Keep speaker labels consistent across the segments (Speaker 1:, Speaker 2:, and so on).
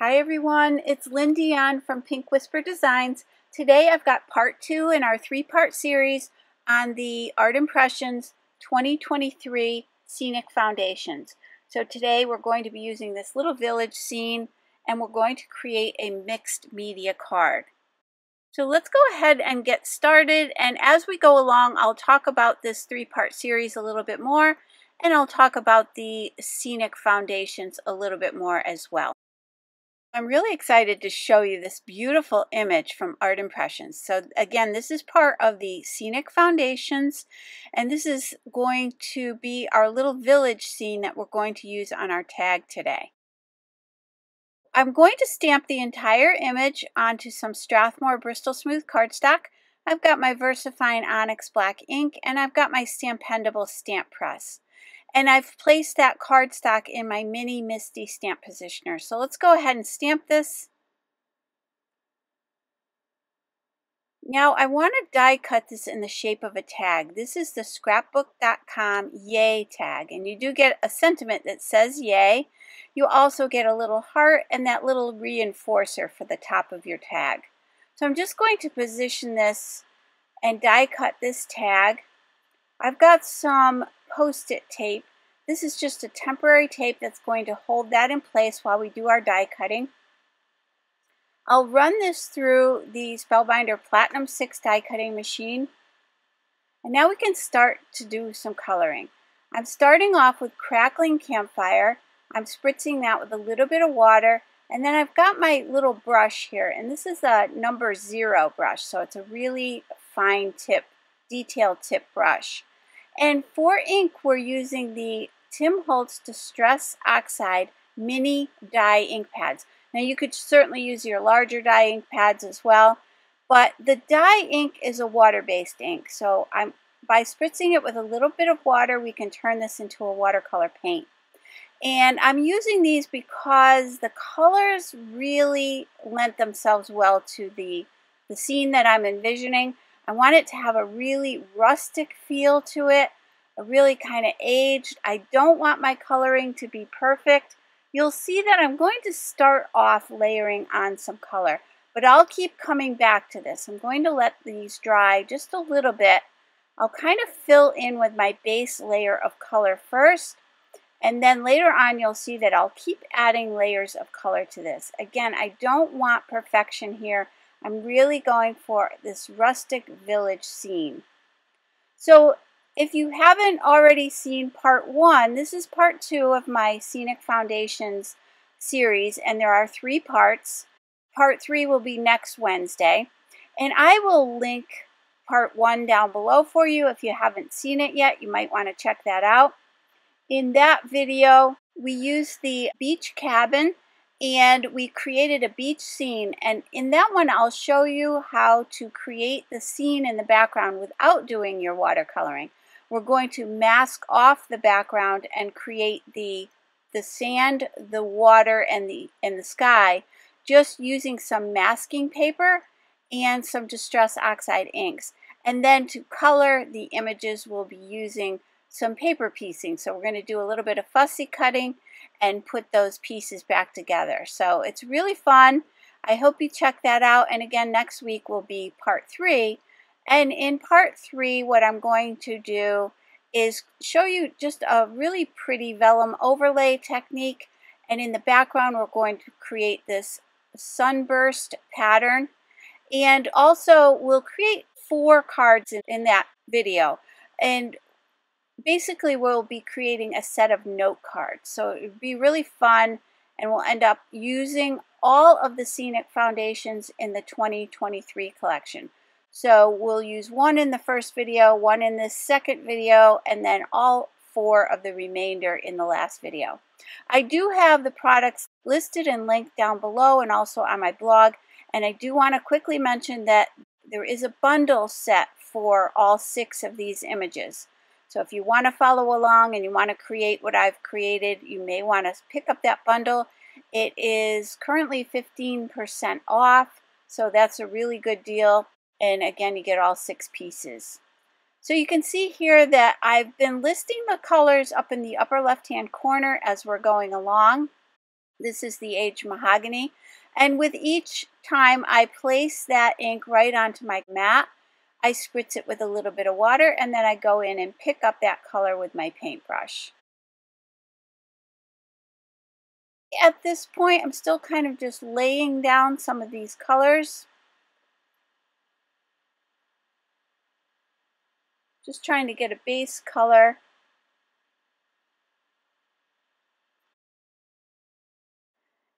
Speaker 1: Hi everyone, it's Lynn Dion from Pink Whisper Designs. Today I've got part 2 in our 3-part series on the Art Impressions 2023 Scenic Foundations. So today we're going to be using this little village scene and we're going to create a mixed media card. So let's go ahead and get started, and as we go along I'll talk about this 3-part series a little bit more, and I'll talk about the Scenic Foundations a little bit more as well. I'm really excited to show you this beautiful image from Art Impressions. So again, this is part of the Scenic Foundations, and this is going to be our little village scene that we're going to use on our tag today. I'm going to stamp the entire image onto some Strathmore Bristol Smooth cardstock. I've got my VersaFine Onyx Black ink, and I've got my STAMPendable stamp press. And I've placed that cardstock in my mini Misty stamp positioner. So let's go ahead and stamp this. Now I want to die cut this in the shape of a tag. This is the scrapbook.com yay tag, and you do get a sentiment that says yay. You also get a little heart and that little reinforcer for the top of your tag. So I'm just going to position this and die cut this tag. I've got some Post-it tape. This is just a temporary tape that's going to hold that in place while we do our die cutting. I'll run this through the Spellbinder Platinum 6 die cutting machine. And now we can start to do some coloring. I'm starting off with Crackling Campfire. I'm spritzing that with a little bit of water. And then I've got my little brush here. And this is a number 0 brush. So it's a really fine tip, detailed tip brush. And for ink, we're using the Tim Holtz Distress Oxide Mini Die ink pads. Now you could certainly use your larger die ink pads as well, but the die ink is a water-based ink. So by spritzing it with a little bit of water, we can turn this into a watercolor paint. And I'm using these because the colors really lent themselves well to the scene that I'm envisioning. I want it to have a really rustic feel to it, a really kind of aged. I don't want my coloring to be perfect. You'll see that I'm going to start off layering on some color, but I'll keep coming back to this. I'm going to let these dry just a little bit. I'll kind of fill in with my base layer of color first, and then later on you'll see that I'll keep adding layers of color to this. Again, I don't want perfection here. I'm really going for this rustic village scene. So if you haven't already seen part 1, this is part 2 of my Scenic Foundations series, and there are 3 parts. Part 3 will be next Wednesday, and I will link part 1 down below for you. If you haven't seen it yet, you might want to check that out. In that video, we used the beach cabin and we created a beach scene, and in that one I'll show you how to create the scene in the background without doing your watercoloring. We're going to mask off the background and create the sand, the water, and the sky just using some masking paper and some Distress Oxide inks. And then to color the images, we'll be using some paper piecing. So we're going to do a little bit of fussy cutting and put those pieces back together. So it's really fun. I hope you check that out. And again, next week will be part 3. And in part 3, what I'm going to do is show you just a really pretty vellum overlay technique. And in the background, we're going to create this sunburst pattern. And also, we'll create 4 cards in that video. And basically, we'll be creating a set of note cards. So it would be really fun, and we'll end up using all of the Scenic Foundations in the 2023 collection. So we'll use 1 in the first video, 1 in the second video, and then all 4 of the remainder in the last video. I do have the products listed and linked down below and also on my blog, and I do want to quickly mention that there is a bundle set for all 6 of these images. So if you want to follow along and you want to create what I've created, you may want to pick up that bundle. It is currently 15% off, so that's a really good deal. And again, you get all 6 pieces. So you can see here that I've been listing the colors up in the upper left-hand corner as we're going along. This is the aged mahogany. And with each time I place that ink right onto my mat, I spritz it with a little bit of water, and then I go in and pick up that color with my paintbrush. At this point, I'm still kind of just laying down some of these colors. Just trying to get a base color.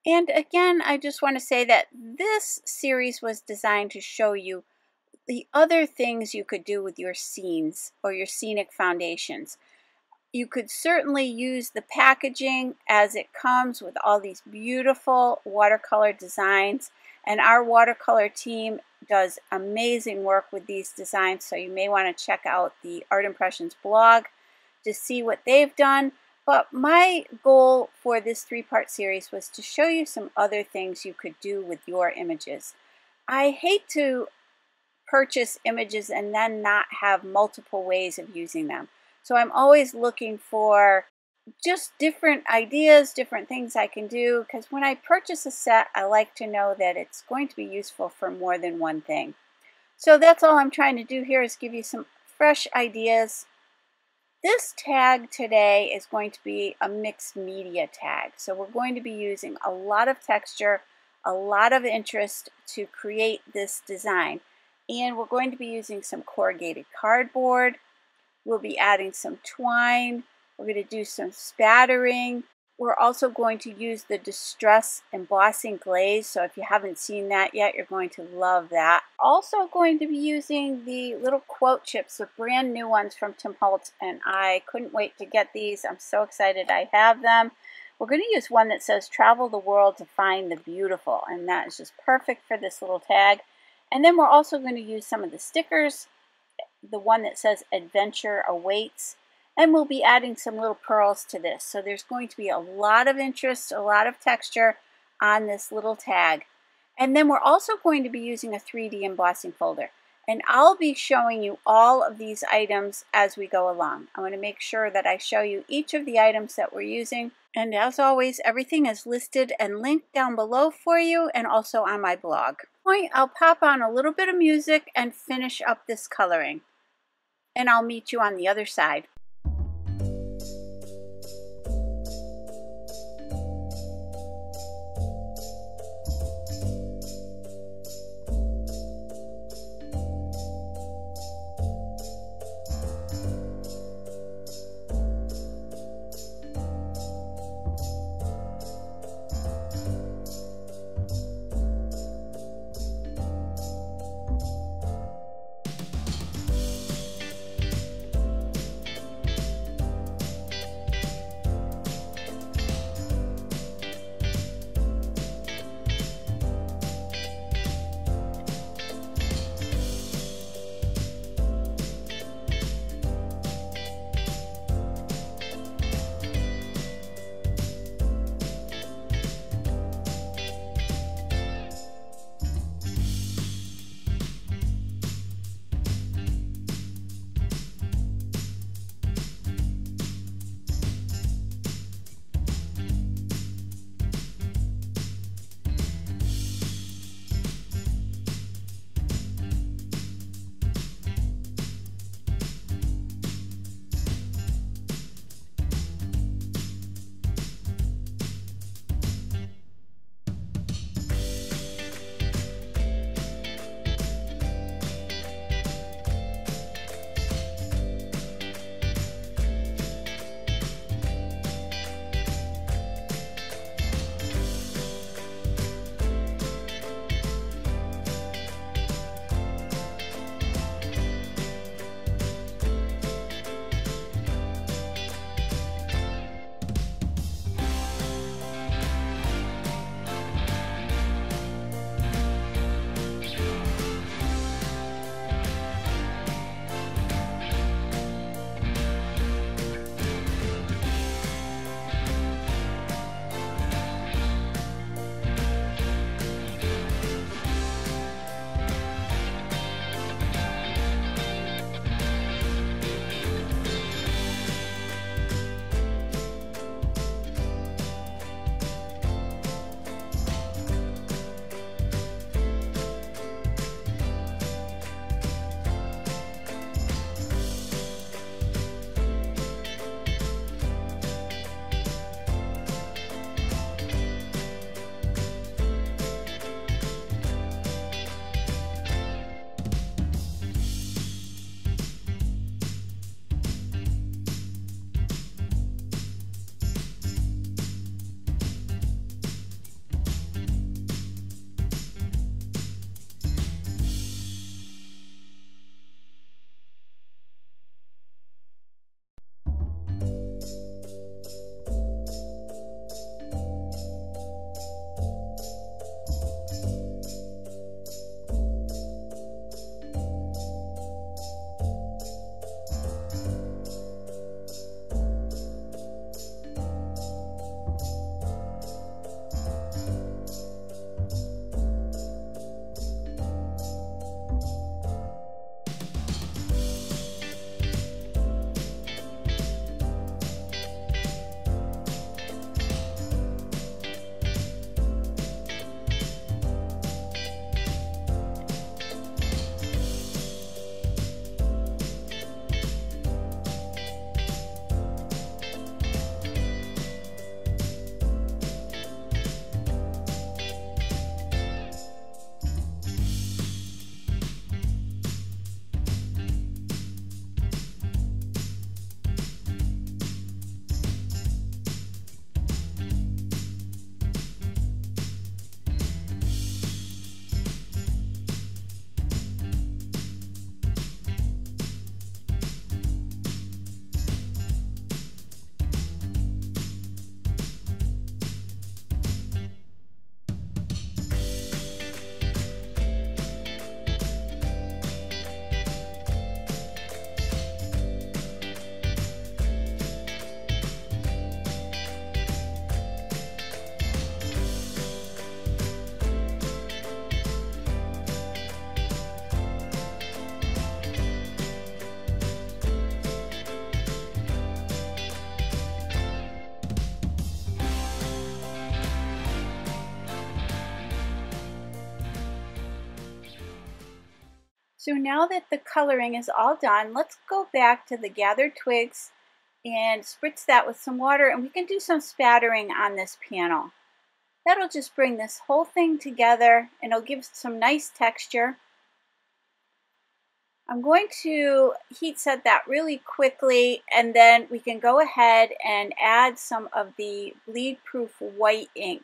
Speaker 1: And again, I just want to say that this series was designed to show you the other things you could do with your scenes or your scenic foundations. You could certainly use the packaging as it comes with all these beautiful watercolor designs, and our watercolor team does amazing work with these designs, so you may want to check out the Art Impressions blog to see what they've done. But my goal for this three-part series was to show you some other things you could do with your images. I hate to purchase images and then not have multiple ways of using them. So I'm always looking for just different ideas, different things I can do, because when I purchase a set, I like to know that it's going to be useful for more than one thing. So that's all I'm trying to do here, is give you some fresh ideas. This tag today is going to be a mixed media tag. So we're going to be using a lot of texture, a lot of interest to create this design. And we're going to be using some corrugated cardboard. We'll be adding some twine. We're going to do some spattering. We're also going to use the Distress Embossing Glaze. So if you haven't seen that yet, you're going to love that. Also going to be using the little quote chips, the brand new ones from Holtz, and I couldn't wait to get these. I'm so excited I have them. We're going to use one that says travel the world to find the beautiful, and that is just perfect for this little tag. And then we're also going to use some of the stickers, the one that says adventure awaits, and we'll be adding some little pearls to this. So there's going to be a lot of interest, a lot of texture on this little tag. And then we're also going to be using a 3D embossing folder. And I'll be showing you all of these items as we go along. I want to make sure that I show you each of the items that we're using. And as always, everything is listed and linked down below for you, and also on my blog. I'll pop on a little bit of music and finish up this coloring. And I'll meet you on the other side. So now that the coloring is all done, let's go back to the gathered twigs and spritz that with some water, and we can do some spattering on this panel. That'll just bring this whole thing together and it'll give some nice texture. I'm going to heat set that really quickly, and then we can go ahead and add some of the bleed proof white ink.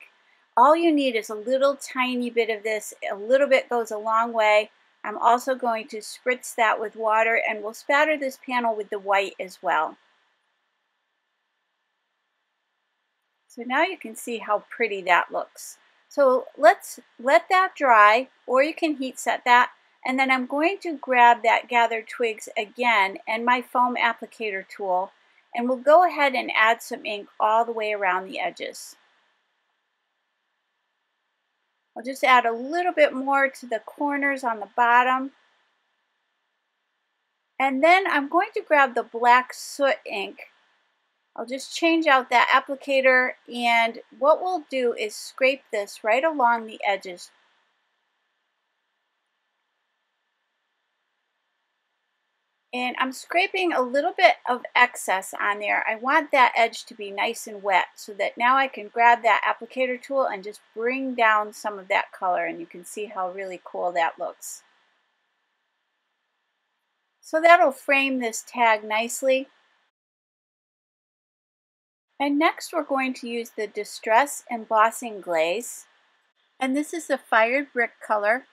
Speaker 1: All you need is a little tiny bit of this. A little bit goes a long way. I'm also going to spritz that with water, and we'll spatter this panel with the white as well. So now you can see how pretty that looks. So let's let that dry, or you can heat set that. And then I'm going to grab that gathered twigs again and my foam applicator tool, and we'll go ahead and add some ink all the way around the edges. I'll just add a little bit more to the corners on the bottom. And then I'm going to grab the black soot ink. I'll just change out that applicator, and what we'll do is scrape this right along the edges. And I'm scraping a little bit of excess on there. I want that edge to be nice and wet so that now I can grab that applicator tool and just bring down some of that color, and you can see how really cool that looks. So that'll frame this tag nicely. And next we're going to use the Distress Embossing Glaze. And this is the Fired Brick color.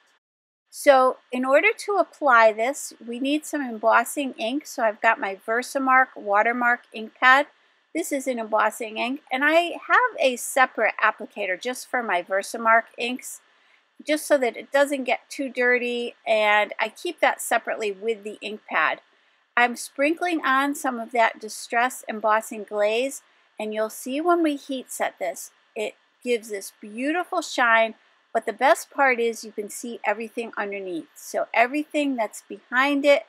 Speaker 1: So in order to apply this, we need some embossing ink. So I've got my Versamark Watermark ink pad. This is an embossing ink, and I have a separate applicator just for my Versamark inks, just so that it doesn't get too dirty, and I keep that separately with the ink pad. I'm sprinkling on some of that Distress Embossing Glaze, and you'll see when we heat set this, it gives this beautiful shine, but the best part is you can see everything underneath. So everything that's behind it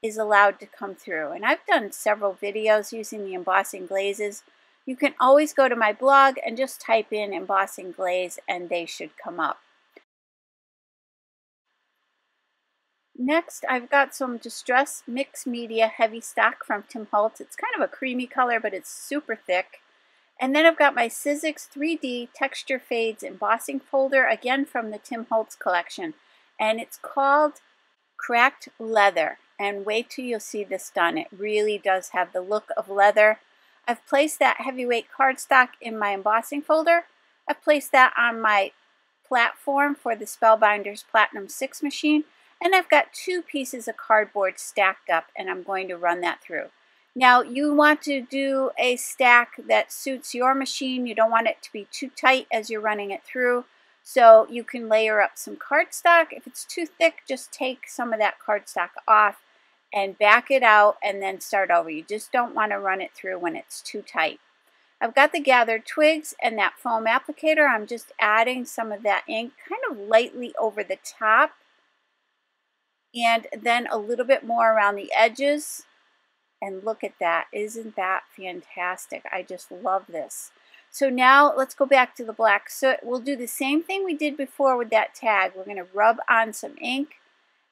Speaker 1: is allowed to come through. And I've done several videos using the embossing glazes. You can always go to my blog and just type in embossing glaze and they should come up. Next, I've got some Distress Mixed Media Heavystock from Holtz. It's kind of a creamy color, but it's super thick. And then I've got my Sizzix 3D Texture Fades Embossing Folder, again from the Holtz collection. And it's called Cracked Leather. And wait till you'll see this done. It really does have the look of leather. I've placed that heavyweight cardstock in my embossing folder. I've placed that on my platform for the Spellbinders Platinum 6 machine. And I've got 2 pieces of cardboard stacked up, and I'm going to run that through. Now, you want to do a stack that suits your machine. You don't want it to be too tight as you're running it through. So you can layer up some cardstock. If it's too thick, just take some of that cardstock off and back it out and then start over. You just don't want to run it through when it's too tight. I've got the gathered twigs and that foam applicator. I'm just adding some of that ink kind of lightly over the top, and then a little bit more around the edges. And look at that. Isn't that fantastic? I just love this. So now let's go back to the black soot. We'll do the same thing we did before with that tag. We're going to rub on some ink,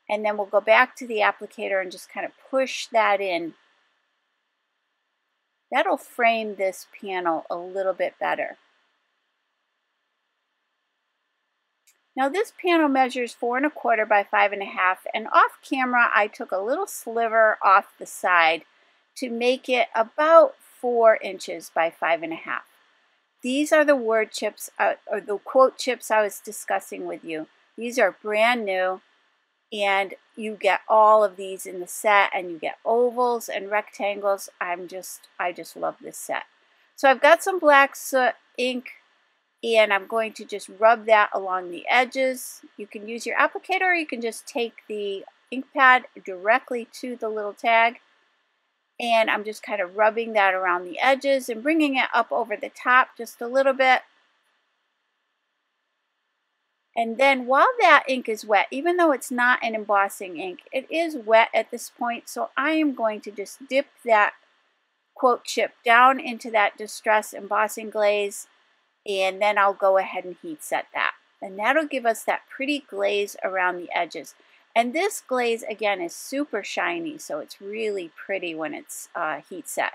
Speaker 1: and then we'll go back to the applicator and just kind of push that in. That'll frame this panel a little bit better. Now this panel measures 4 1/4 by 5 1/2, and off camera I took a little sliver off the side to make it about 4 inches by 5 1/2. These are the word chips, or the quote chips I was discussing with you. These are brand new, and you get all of these in the set, and you get ovals and rectangles. I just love this set. So I've got some black soot ink, and I'm going to just rub that along the edges. You can use your applicator, or you can just take the ink pad directly to the little tag. And I'm just kind of rubbing that around the edges and bringing it up over the top just a little bit. And then while that ink is wet, even though it's not an embossing ink, it is wet at this point. So I am going to just dip that quote chip down into that Distress Embossing Glaze, and then I'll go ahead and heat set that. And that'll give us that pretty glaze around the edges. And this glaze, again, is super shiny, so it's really pretty when it's heat set.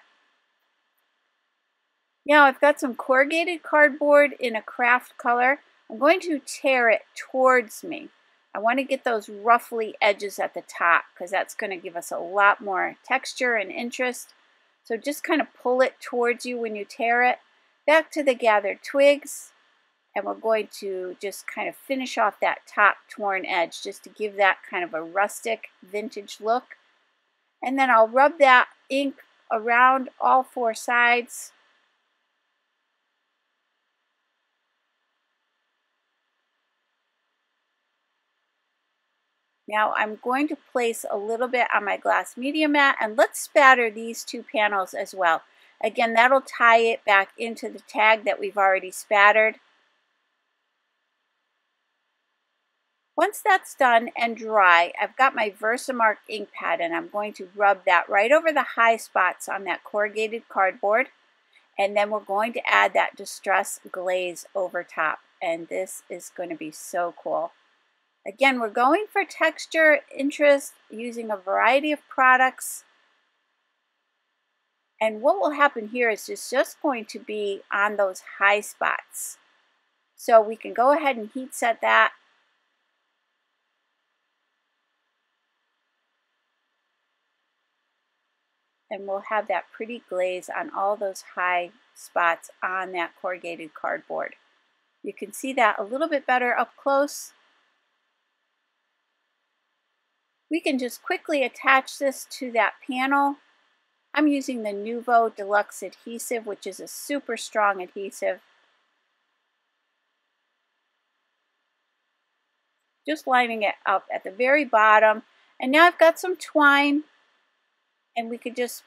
Speaker 1: Now I've got some corrugated cardboard in a Kraft color. I'm going to tear it towards me. I want to get those ruffly edges at the top because that's going to give us a lot more texture and interest. So just kind of pull it towards you when you tear it. Back to the gathered twigs. And we're going to just kind of finish off that top torn edge just to give that kind of a rustic vintage look. And then I'll rub that ink around all four sides. Now I'm going to place a little bit on my glass media mat, and let's spatter these two panels as well. Again, that'll tie it back into the tag that we've already spattered. Once that's done and dry, I've got my Versamark ink pad, and I'm going to rub that right over the high spots on that corrugated cardboard. And then we're going to add that Distress glaze over top. And this is going to be so cool. Again, we're going for texture, interest, using a variety of products. And what will happen here is it's just going to be on those high spots. So we can go ahead and heat set that. And we'll have that pretty glaze on all those high spots on that corrugated cardboard. You can see that a little bit better up close. We can just quickly attach this to that panel. I'm using the Nuvo Deluxe Adhesive, which is a super strong adhesive. Just lining it up at the very bottom. And now I've got some twine, and we could just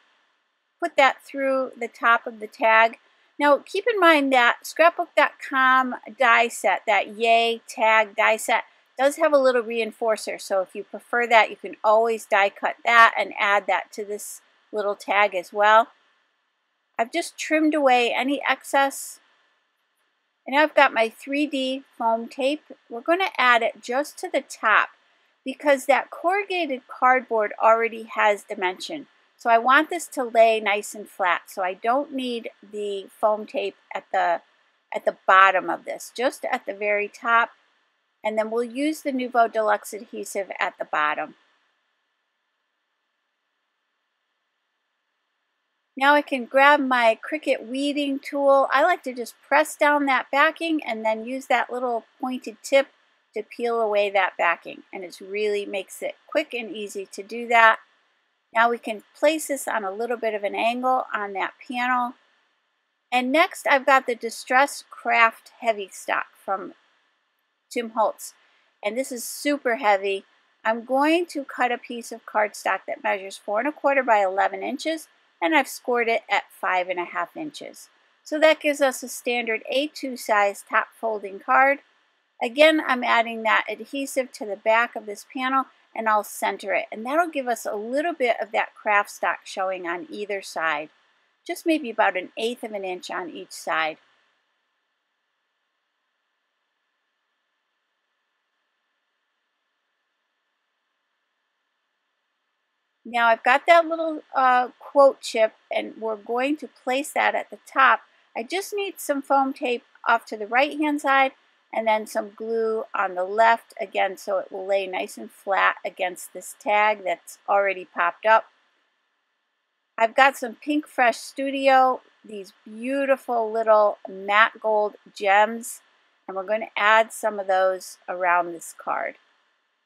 Speaker 1: put that through the top of the tag. Now keep in mind that scrapbook.com die set, that Yay tag die set, does have a little reinforcer, so if you prefer that, you can always die cut that and add that to this little tag as well. I've just trimmed away any excess, and I've got my 3D foam tape. We're going to add it just to the top because that corrugated cardboard already has dimension. So I want this to lay nice and flat, so I don't need the foam tape at the bottom of this, just at the very top. And then we'll use the Nuvo Deluxe Adhesive at the bottom. Now I can grab my Cricut weeding tool. I like to just press down that backing and then use that little pointed tip to peel away that backing. And it really makes it quick and easy to do that. Now we can place this on a little bit of an angle on that panel. And next I've got the Distress Kraft Heavystock from Holtz, and this is super heavy. I'm going to cut a piece of cardstock that measures 4 1/4 by 11 inches, and I've scored it at 5 1/2 inches. So that gives us a standard A2 size top folding card. Again, I'm adding that adhesive to the back of this panel, and I'll center it, and that'll give us a little bit of that craft stock showing on either side, just maybe about 1/8 of an inch on each side. Now I've got that little quote chip, and we're going to place that at the top. I just need some foam tape off to the right hand side and then some glue on the left, again, so it will lay nice and flat against this tag that's already popped up. I've got some Pinkfresh Studio, these beautiful little matte gold gems, and we're going to add some of those around this card.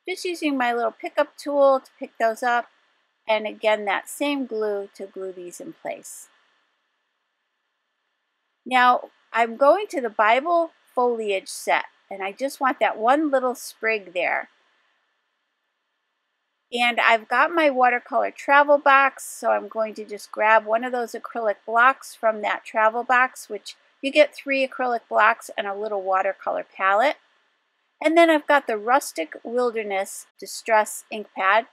Speaker 1: Just using my little pickup tool to pick those up. And again, that same glue to glue these in place. Now, I'm going to the Bible Foliage Set, and I just want that one little sprig there. And I've got my Watercolor Travel Box, so I'm going to just grab one of those acrylic blocks from that travel box, which you get 3 acrylic blocks and a little watercolor palette. And then I've got the Rustic Wilderness Distress ink pad.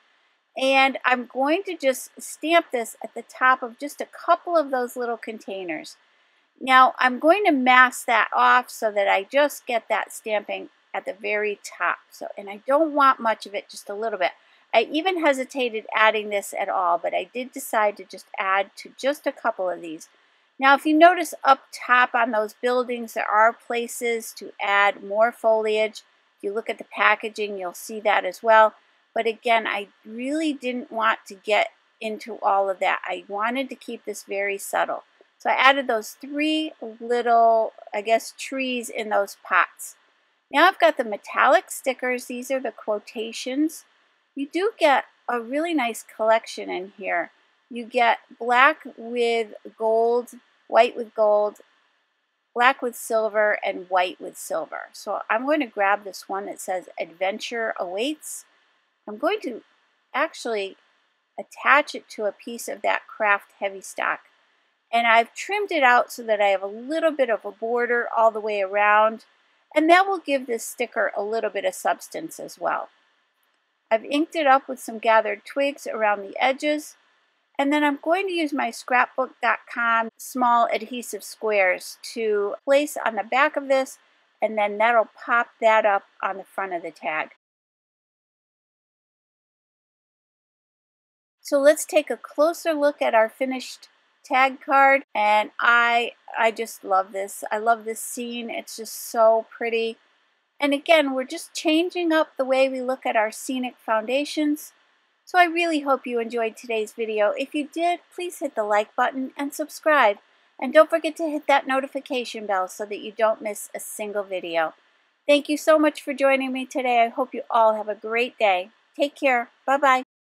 Speaker 1: And I'm going to just stamp this at the top of just a couple of those little containers. Now I'm going to mask that off so that I just get that stamping at the very top. So, and I don't want much of it, just a little bit. I even hesitated adding this at all, but I did decide to just add to just a couple of these. Now, if you notice up top on those buildings, there are places to add more foliage. If you look at the packaging, you'll see that as well. But again, I really didn't want to get into all of that. I wanted to keep this very subtle. So I added those 3 little, I guess, trees in those pots. Now I've got the metallic stickers. These are the Quotations. You do get a really nice collection in here. You get black with gold, white with gold, black with silver, and white with silver. So I'm going to grab this one that says Adventure Awaits. I'm going to actually attach it to a piece of that Kraft Heavystock. And I've trimmed it out so that I have a little bit of a border all the way around. And that will give this sticker a little bit of substance as well. I've inked it up with some gathered twigs around the edges. And then I'm going to use my scrapbook.com small adhesive squares to place on the back of this. And then that'll pop that up on the front of the tag. So let's take a closer look at our finished tag card, and I just love this. I love this scene. It's just so pretty. And again, we're just changing up the way we look at our scenic foundations. So I really hope you enjoyed today's video. If you did, please hit the like button and subscribe. And don't forget to hit that notification bell so that you don't miss a single video. Thank you so much for joining me today. I hope you all have a great day. Take care. Bye-bye.